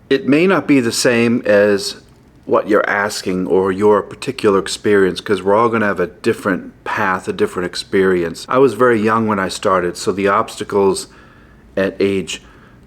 It may not be the same as what you're asking or your particular experience, because we're all going to have a different path, a different experience. I was very young when I started, so the obstacles at age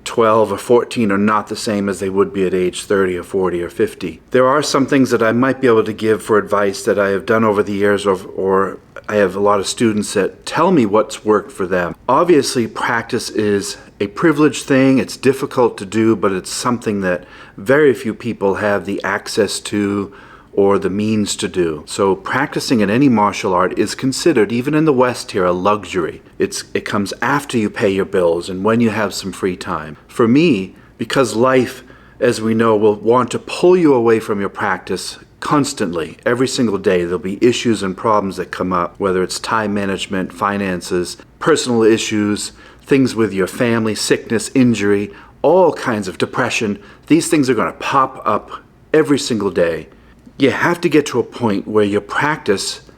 12 or 14 are not the same as they would be at age 30 or 40 or 50. There are some things that I might be able to give for advice that I have done over the years, or I have a lot of students that tell me what's worked for them. Obviously, practice is a privileged thing. It's difficult to do, but it's something that very few people have the access to or the means to do. So practicing in any martial art is considered, even in the West here, a luxury. It comes after you pay your bills and when you have some free time. For me, because life, as we know, will want to pull you away from your practice constantly, every single day. There'll be issues and problems that come up, whether it's time management, finances, personal issues, things with your family, sickness, injury, all kinds of depression. These things are going to pop up every single day. You have to get to a point where your practice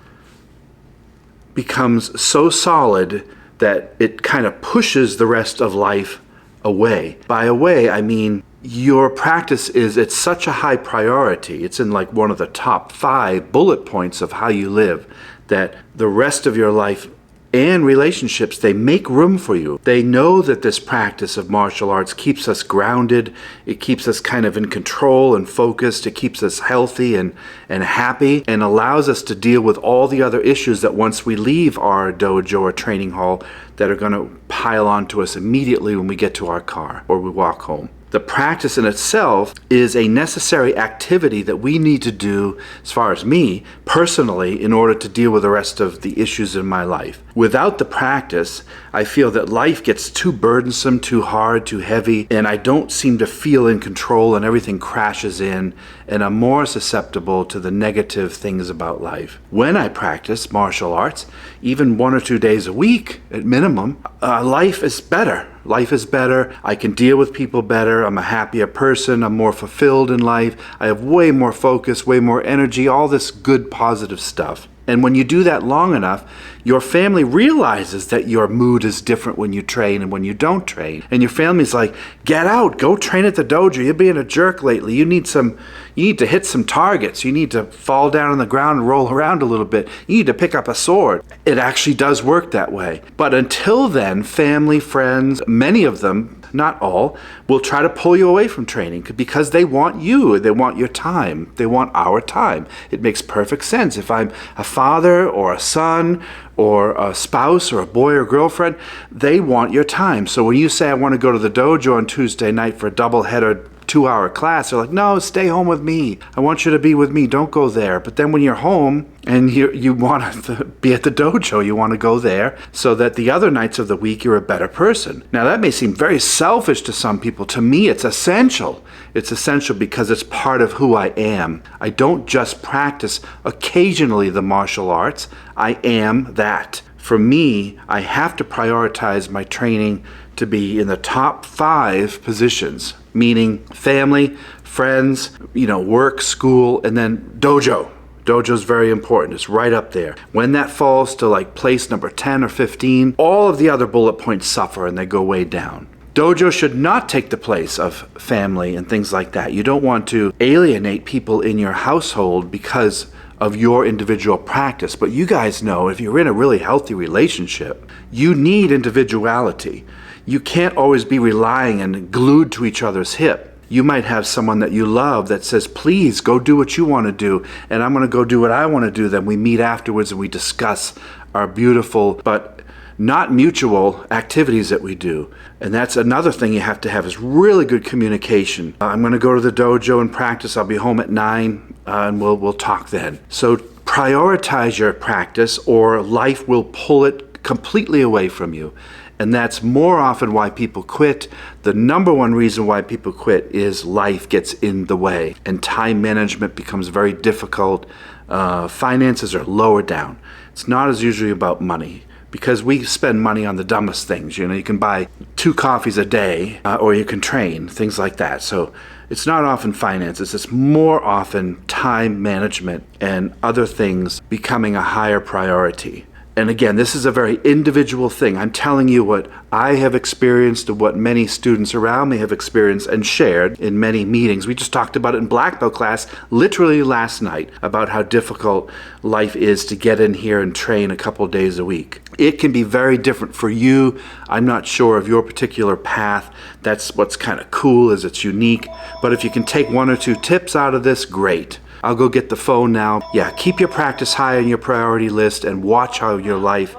becomes so solid that it kind of pushes the rest of life away. By away, I mean your practice it's such a high priority. It's in like one of the top 5 bullet points of how you live, that the rest of your life and relationships, they make room for you. They know that this practice of martial arts keeps us grounded. It keeps us kind of in control and focused. It keeps us healthy and happy, and allows us to deal with all the other issues that once we leave our dojo or training hall that are going to pile onto us immediately when we get to our car or we walk home. The practice in itself is a necessary activity that we need to do, as far as me, personally, in order to deal with the rest of the issues in my life. Without the practice, I feel that life gets too burdensome, too hard, too heavy, and I don't seem to feel in control, and everything crashes in, and I'm more susceptible to the negative things about life. When I practice martial arts, even 1 or 2 days a week at minimum, life is better. Life is better. I can deal with people better. I'm a happier person. I'm more fulfilled in life. I have way more focus, way more energy, all this good, positive stuff. And when you do that long enough, your family realizes that your mood is different when you train and when you don't train. And your family's like, get out, go train at the dojo. You're being a jerk lately. You need to hit some targets. You need to fall down on the ground and roll around a little bit. You need to pick up a sword. It actually does work that way. But until then, family, friends, many of them, not all, will try to pull you away from training because they want you. They want your time. They want our time. It makes perfect sense. If I'm a father or a son or a spouse or a boy or girlfriend, they want your time. So when you say, I want to go to the dojo on Tuesday night for a double-header 2-hour class, they're like, no, stay home with me. I want you to be with me. Don't go there. But then when you're home and you want to be at the dojo, you want to go there so that the other nights of the week you're a better person. Now that may seem very selfish to some people. To me, it's essential. It's essential because it's part of who I am. I don't just practice occasionally the martial arts. I am that. For me, I have to prioritize my training to be in the top 5 positions, meaning family, friends, work, school, and then dojo. Dojo is very important. It's right up there. When that falls to like place number 10 or 15, all of the other bullet points suffer and they go way down. Dojo should not take the place of family and things like that. You don't want to alienate people in your household because of your individual practice. But you guys know, if you're in a really healthy relationship, you need individuality. You can't always be relying and glued to each other's hip. You might have someone that you love that says, please go do what you want to do, and I'm going to go do what I want to do. Then we meet afterwards and we discuss our beautiful but not mutual activities that we do. And that's another thing you have to have is really good communication. I'm going to go to the dojo and practice. I'll be home at 9 and we'll talk then. So prioritize your practice or life will pull it completely away from you. And that's more often why people quit. The number one reason why people quit is life gets in the way and time management becomes very difficult. Finances are lower down. It's not as usually about money because we spend money on the dumbest things. You can buy 2 coffees a day or you can train, things like that. So it's not often finances. It's more often time management and other things becoming a higher priority. And again, this is a very individual thing. I'm telling you what I have experienced and what many students around me have experienced and shared in many meetings. We just talked about it in black belt class literally last night about how difficult life is to get in here and train a couple days a week. It can be very different for you. I'm not sure of your particular path. That's what's kind of cool, is it's unique. But if you can take 1 or 2 tips out of this, great. I'll go get the phone now. Yeah, keep your practice high on your priority list and watch how your life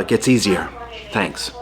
gets easier. Thanks.